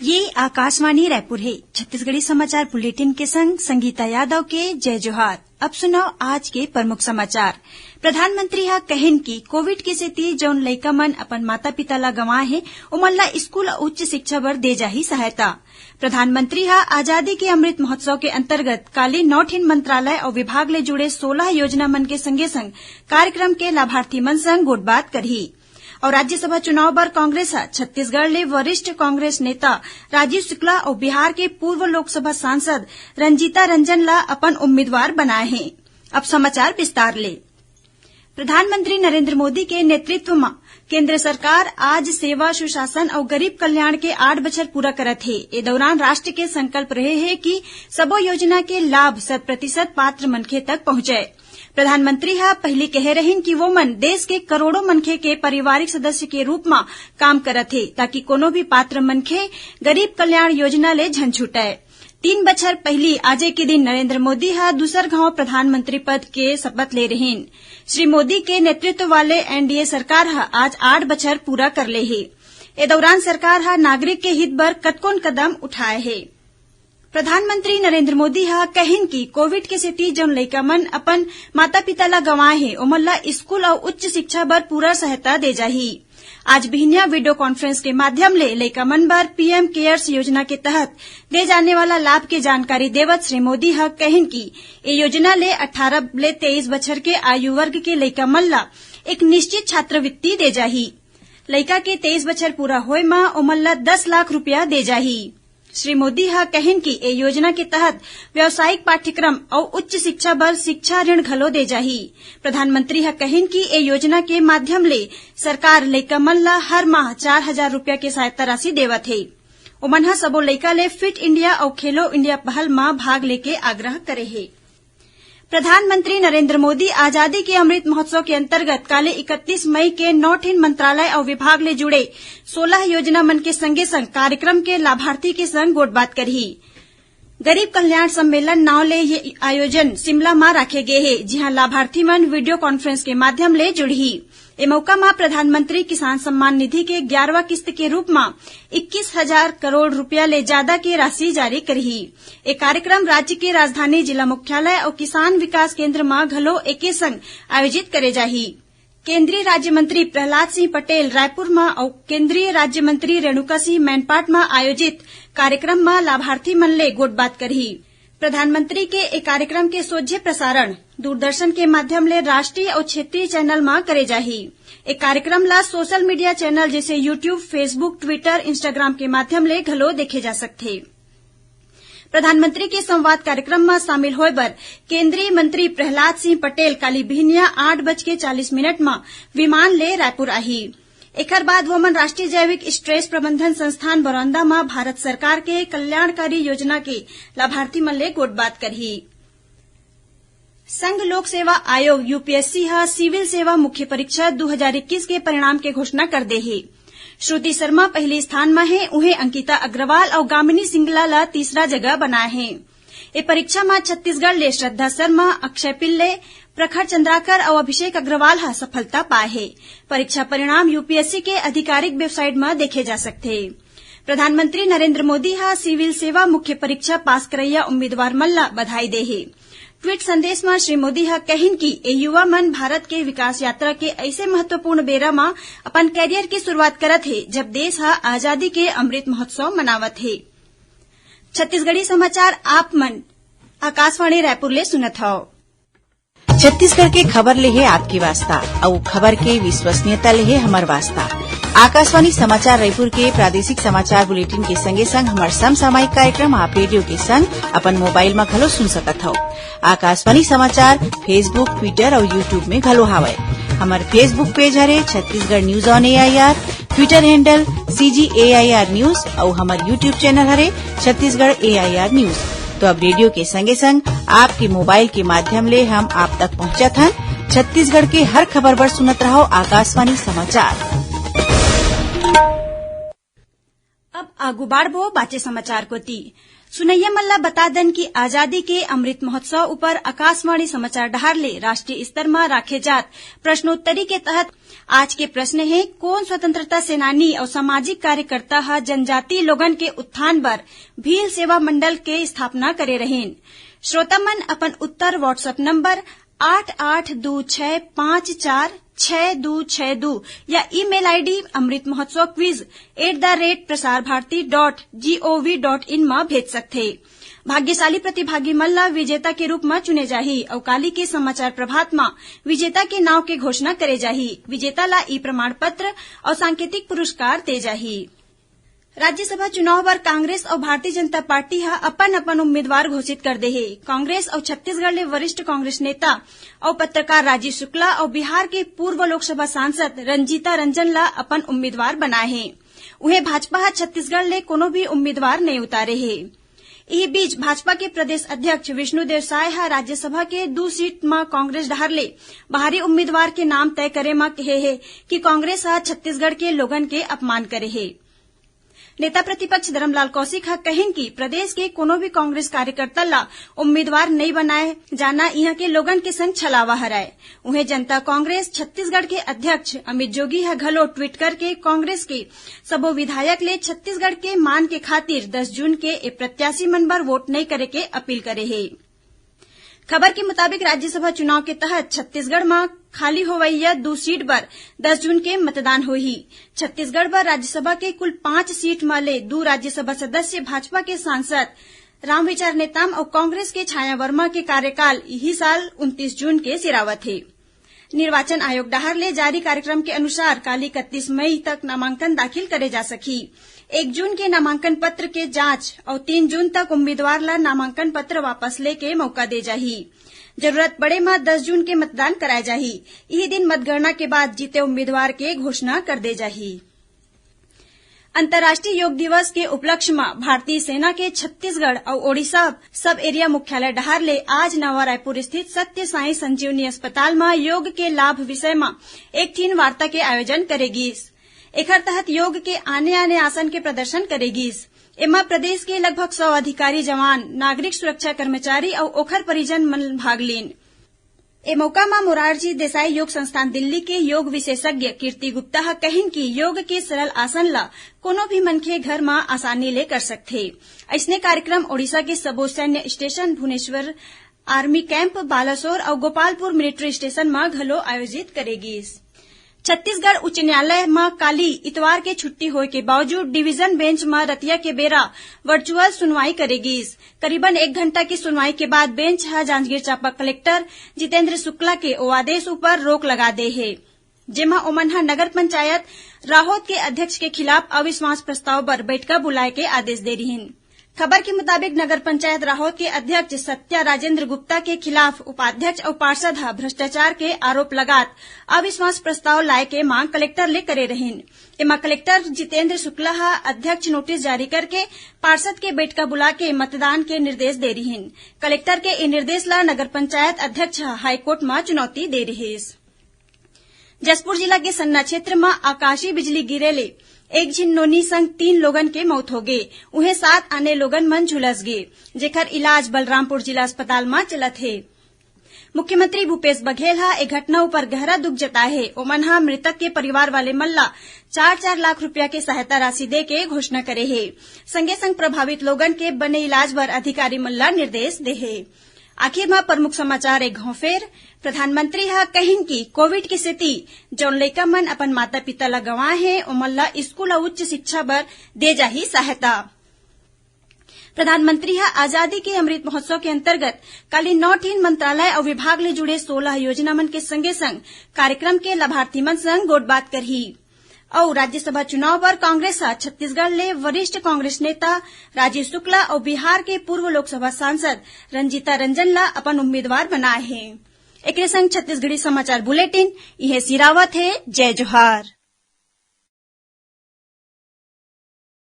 ये आकाशवाणी रायपुर है। छत्तीसगढ़ी समाचार बुलेटिन के संग संगीता यादव के जय जोहार। अब सुनाओ आज के प्रमुख समाचार। प्रधानमंत्री हा कहिन की कोविड के सेती जौन लइका मन अपन माता पिता ला गंवाए हे ओमन ला स्कूल और उच्च शिक्षा बर दे जाही सहायता। प्रधानमंत्री हा आजादी के अमृत महोत्सव के अंतर्गत काली 9 ठिन मंत्रालय और विभाग ले जुड़े 16 योजना मन के संगे संग कार्यक्रम के लाभार्थी मन संग गोठबात करही। और राज्यसभा चुनाव बर कांग्रेस हा छत्तीसगढ़ ले वरिष्ठ कांग्रेस नेता राजीव शुक्ला और बिहार के पूर्व लोकसभा सांसद रंजीता रंजन ला अपन उम्मीदवार बनाए हैं। अब समाचार विस्तार ले। प्रधानमंत्री नरेंद्र मोदी के नेतृत्व में केंद्र सरकार आज सेवा, सुशासन और गरीब कल्याण के 8 बछर पूरा करत है। ए दौरान राष्ट्र के संकल्प रहे है कि सबो योजना के लाभ 100% पात्र मनखे तक पहुंचे। प्रधानमंत्री हा पहले कहे रहिन कि वो मन देश के करोड़ों मनखे के पारिवारिक सदस्य के रूप में काम करत है ताकि कोनो भी पात्र मनखे गरीब कल्याण योजना ले झन छूटे। 3 बछर पहली आजे के दिन नरेंद्र मोदी हा दूसर घाव प्रधानमंत्री पद के शपथ ले रहिन। श्री मोदी के नेतृत्व वाले एनडीए सरकार हा आज 8 बछर पूरा कर ले है। ए दौरान सरकार हा नागरिक के हित बर कतकोन कदम उठाए है। प्रधानमंत्री नरेंद्र मोदी हा कहिन की कोविड के सेती जौन लइका मन अपन माता पिता ला गंवाए हे ओमन ला स्कूल और उच्च शिक्षा बर पूरा सहायता दे जाही। आज बिहनिया वीडियो कॉन्फ्रेंस के माध्यम ले लइका मन बर पीएम केयर्स योजना के तहत दे जाने वाला लाभ के जानकारी देवत श्री मोदी हा कहिन की ये योजना ले 18 ले 23 बछर के आयु वर्ग के लइका मन ला एक निश्चित छात्रवृत्ति दे जाही। लइका के 23 बछर पूरा होय मा ओमन ला 10 लाख रुपया दे जाही। श्री मोदी हा कहिन की ए योजना के तहत व्यावसायिक पाठ्यक्रम और उच्च शिक्षा बर शिक्षा ऋण घलो दे जाही। प्रधानमंत्री हा कहिन की ए योजना के माध्यम ले सरकार लइका मन ला हर माह 4,000 रुपया के सहायता राशि देवत है। ओमन हा सबो लइका ले फिट इंडिया और खेलो इंडिया पहल में भाग लेके आग्रह करे है। प्रधानमंत्री नरेंद्र मोदी आजादी के अमृत महोत्सव के अंतर्गत काले 31 मई के 9 ठिन मंत्रालय और विभाग ले जुड़े 16 योजना मन के संगे संग कार्यक्रम के लाभार्थी के संग गोठबात करही। गरीब कल्याण सम्मेलन नाव ले ये आयोजन शिमला में रखे गए है, जिहां लाभार्थी मन वीडियो कॉन्फ्रेंस के माध्यम ले जुड़ही। ए मौका में प्रधानमंत्री किसान सम्मान निधि के 11वां किस्त के रूप में 21,000 करोड़ रुपया ले ज्यादा की राशि जारी करही। ए कार्यक्रम राज्य के राजधानी जिला मुख्यालय और किसान विकास केंद्र में घलो एके संग आयोजित करे जाही। केंद्रीय राज्य मंत्री प्रहलाद सिंह पटेल रायपुर में और केंद्रीय राज्य मंत्री रेणुका सिंह मैनपाट में आयोजित कार्यक्रम में लाभार्थी मन ले गोठबात करही। प्रधानमंत्री के एक कार्यक्रम के सोझे प्रसारण दूरदर्शन के माध्यम ले राष्ट्रीय और क्षेत्रीय चैनल में करे जाही। एक कार्यक्रम ला सोशल मीडिया चैनल जैसे यूट्यूब, फेसबुक, ट्विटर, इंस्टाग्राम के माध्यम ले घलो देखे जा सकथे। प्रधानमंत्री के संवाद कार्यक्रम में शामिल होय बर केंद्रीय मंत्री प्रहलाद सिंह पटेल काली बिहनिया 8:40 में विमान ले रायपुर आही। एकर बाद वो मन राष्ट्रीय जैविक स्ट्रेस प्रबंधन संस्थान बरौंदा में भारत सरकार के कल्याणकारी योजना के लाभार्थी मन ले गोठबात करही। संघ लोक सेवा आयोग यूपीएससी हा सिविल सेवा मुख्य परीक्षा 2021 के परिणाम के घोषणा कर दे है। श्रुति शर्मा पहले स्थान में है, उन्हें अंकिता अग्रवाल और गामिनी सिंगला ला तीसरा जगह बनाए हैं। ये परीक्षा में छत्तीसगढ़ ले श्रद्धा शर्मा, अक्षय पिल्ले, प्रखर चंद्राकर और अभिषेक अग्रवाल हा सफलता पाए है। परीक्षा परिणाम यूपीएससी के आधिकारिक वेबसाइट में देखे जा सकते। प्रधानमंत्री नरेंद्र मोदी हा सिविल सेवा मुख्य परीक्षा पास करैया उम्मीदवार मन ला बधाई दे है। ट्वीट संदेश में श्री मोदी हा कहिन की ए युवा मन भारत के विकास यात्रा के ऐसे महत्वपूर्ण बेरा में अपन कैरियर की शुरुआत करत है जब देश हा आजादी के अमृत महोत्सव मनावत है। छत्तीसगढ़ी समाचार आप मन आकाशवाणी रायपुर ले सुनत हव। छत्तीसगढ़ के खबर ले है आपकी वास्ता और खबर के विश्वसनीयता ले है हमार वास्ता। आकाशवाणी समाचार रायपुर के प्रादेशिक समाचार बुलेटिन के संगे संग हमार समसामयिक कार्यक्रम आप रेडियो के संग अपन मोबाइल में घलो सुन सकत हो। आकाशवाणी समाचार फेसबुक, ट्विटर और यूट्यूब में घलो हावय। हमार फेसबुक पेज हरे Chhattisgarh news on AIR, Twitter handle CGAIR news और हमार यूट्यूब चैनल हरे छत्तीसगढ़ AIR न्यूज। तो अब रेडियो के संगे संग आपके मोबाइल के माध्यम ले हम आप तक पहुंचत हन। छत्तीसगढ़ के हर खबर पर सुनत रहो आकाशवाणी समाचार। अब आगू बाढ़बो बाचे समाचार कोती सुनैया मल्ला बता दन की आजादी के अमृत महोत्सव ऊपर आकाशवाणी समाचार डहारले राष्ट्रीय स्तर में राखे जात प्रश्नोत्तरी के तहत आज के प्रश्न है कौन स्वतंत्रता सेनानी और सामाजिक कार्यकर्ता है जनजातीय लोगन के उत्थान बर भील सेवा मंडल के स्थापना करे रहेन। श्रोता मन अपन उत्तर व्हाट्सएप नंबर 8826546262 या email ID Amrit Mahotsav quiz @prasarbharati.gov.in में भेज सकथे। भाग्यशाली प्रतिभागी मल्ला विजेता के रूप में चुने जाही और काली के समाचार प्रभात में विजेता के नाव के घोषणा करे जाही। विजेता ला ई प्रमाण पत्र और सांकेतिक पुरस्कार दे जाही। राज्यसभा चुनाव बर कांग्रेस और भारतीय जनता पार्टी हा अपन अपन उम्मीदवार घोषित कर दे हे। कांग्रेस और छत्तीसगढ़ ले वरिष्ठ कांग्रेस नेता और पत्रकार राजीव शुक्ला और बिहार के पूर्व लोकसभा सांसद रंजीता रंजन ला अपन उम्मीदवार बनाए हे। उन्हें भाजपा हा छत्तीसगढ़ ले कोनो भी उम्मीदवार नहीं उतारे हे। इही बीच भाजपा के प्रदेश अध्यक्ष विष्णुदेव साय हा राज्यसभा के 2 सीट में कांग्रेस डहारले बाहरी उम्मीदवार के नाम तय करे में कहे हे कि कांग्रेस हा छत्तीसगढ़ के लोगन के अपमान करे हे। नेता प्रतिपक्ष धरमलाल कौशिक हा कहिन कि प्रदेश के कोनो भी कांग्रेस कार्यकर्ता ला उम्मीदवार नहीं बनाए जाना यहाँ के लोगन के संग छलावा हराए। उन्हें जनता कांग्रेस छत्तीसगढ़ के अध्यक्ष अमित जोगी हा घलो ट्वीट करके कांग्रेस के सबो विधायक ले छत्तीसगढ़ के मान के खातिर 10 जून के ए प्रत्याशी मन बर वोट नहीं करे के अपील करे हे। खबर के मुताबिक राज्यसभा चुनाव के तहत छत्तीसगढ़ में खाली होवैया 2 सीट पर 10 जून के मतदान होही। छत्तीसगढ़ पर राज्यसभा के कुल 5 सीट में ले 2 राज्यसभा सदस्य भाजपा के सांसद रामविचार नेताम और कांग्रेस के छाया वर्मा के कार्यकाल यही साल 29 जून के सिरावत है। निर्वाचन आयोग डहार ले जारी कार्यक्रम के अनुसार काली 31 मई तक नामांकन दाखिल करे जा सकी। 1 जून के नामांकन पत्र के जांच और 3 जून तक उम्मीदवार ला नामांकन पत्र वापस लेके मौका दे जाही। जरूरत पड़े में 10 जून के मतदान कराए जाही। यही दिन मतगणना के बाद जीते उम्मीदवार के घोषणा कर दे जाही। अंतर्राष्ट्रीय योग दिवस के उपलक्ष्य में भारतीय सेना के छत्तीसगढ़ और ओडिशा सब एरिया मुख्यालय डहार ले आज नवा रायपुर स्थित सत्य साई संजीवनी अस्पताल में योग के लाभ विषय में एक थीन वार्ता के आयोजन करेगीस। एकर तहत योग के आने आसन के प्रदर्शन करेगीस। एमा प्रदेश के लगभग 100 अधिकारी जवान नागरिक सुरक्षा कर्मचारी और ओखर परिजन मन भाग लीन। ए मौका में मोरारजी देसाई योग संस्थान दिल्ली के योग विशेषज्ञ कीर्ति गुप्ता हा कहिन कि योग के सरल आसन ला कोनो भी मनखे घर में आसानी ले कर सकथे। ऐसने कार्यक्रम ओडिशा के सबो सैन्य station Bhubaneswar army camp Balasore और गोपालपुर मिलिट्री स्टेशन में घलो आयोजित करेगीस। छत्तीसगढ़ उच्च न्यायालय में काली इतवार के छुट्टी होए के बावजूद डिवीजन बेंच में रतिया के बेरा वर्चुअल सुनवाई करेगीस। करीबन 1 घंटा की सुनवाई के बाद बेंच हा जांजगीर चांपा कलेक्टर जितेंद्र शुक्ला के ओ आदेश ऊपर रोक लगा दे है, जेमा ओमन हा नगर पंचायत राहोत के अध्यक्ष के खिलाफ अविश्वास प्रस्ताव पर बैठका बुलाए के आदेश दे रहीन। खबर के मुताबिक नगर पंचायत राहोत के अध्यक्ष सत्या राजेंद्र गुप्ता के खिलाफ उपाध्यक्ष और पार्षद हा भ्रष्टाचार के आरोप लगात अविश्वास प्रस्ताव लाए के मांग कलेक्टर ले करे रहीन। एमा कलेक्टर जितेंद्र शुक्ला हा अध्यक्ष नोटिस जारी करके पार्षद के बैठका बुला के मतदान के निर्देश दे रहीन। कलेक्टर के इ निर्देश ला नगर पंचायत अध्यक्ष हाईकोर्ट में चुनौती दे रहीस। जसपुर जिला के सन्ना क्षेत्र में आकाशीय बिजली गिरे ले एक झिन नोनी संग 3 लोगन के मौत हो गए। उन्हें 7 अन्य लोगन मन झुलस गए, जेकर इलाज बलरामपुर जिला अस्पताल में चलत है। मुख्यमंत्री भूपेश बघेल हा ए घटना ऊपर गहरा दुख जताए है। ओमन हा मृतक के परिवार वाले मल्ला 4-4 लाख रुपया के सहायता राशि दे के घोषणा करे है। संगे संग प्रभावित लोगन के बने इलाज बर अधिकारी मल्ला निर्देश दे है। आखिर में प्रमुख समाचार एक घाव फेर प्रधानमंत्री हा कहिन कि कोविड की स्थिति जौन लइका मन अपन माता पिता ला गंवाए हैं ओमन ला स्कूल और उच्च शिक्षा बर दे जाही सहायता। प्रधानमंत्री हा आजादी के अमृत महोत्सव के अंतर्गत कल 9 मंत्रालय और विभाग ले जुड़े 16 योजना मन के संगे संग कार्यक्रम के लाभार्थी मन संग गोटबात करही। और राज्यसभा चुनाव पर कांग्रेस छत्तीसगढ़ ले वरिष्ठ कांग्रेस नेता राजीव शुक्ला और बिहार के पूर्व लोकसभा सांसद रंजीता रंजन ला अपन उम्मीदवार बनाए हैं। एक संग छत्तीसगढ़ी समाचार बुलेटिन इहे सिरावत है। जय जोहार।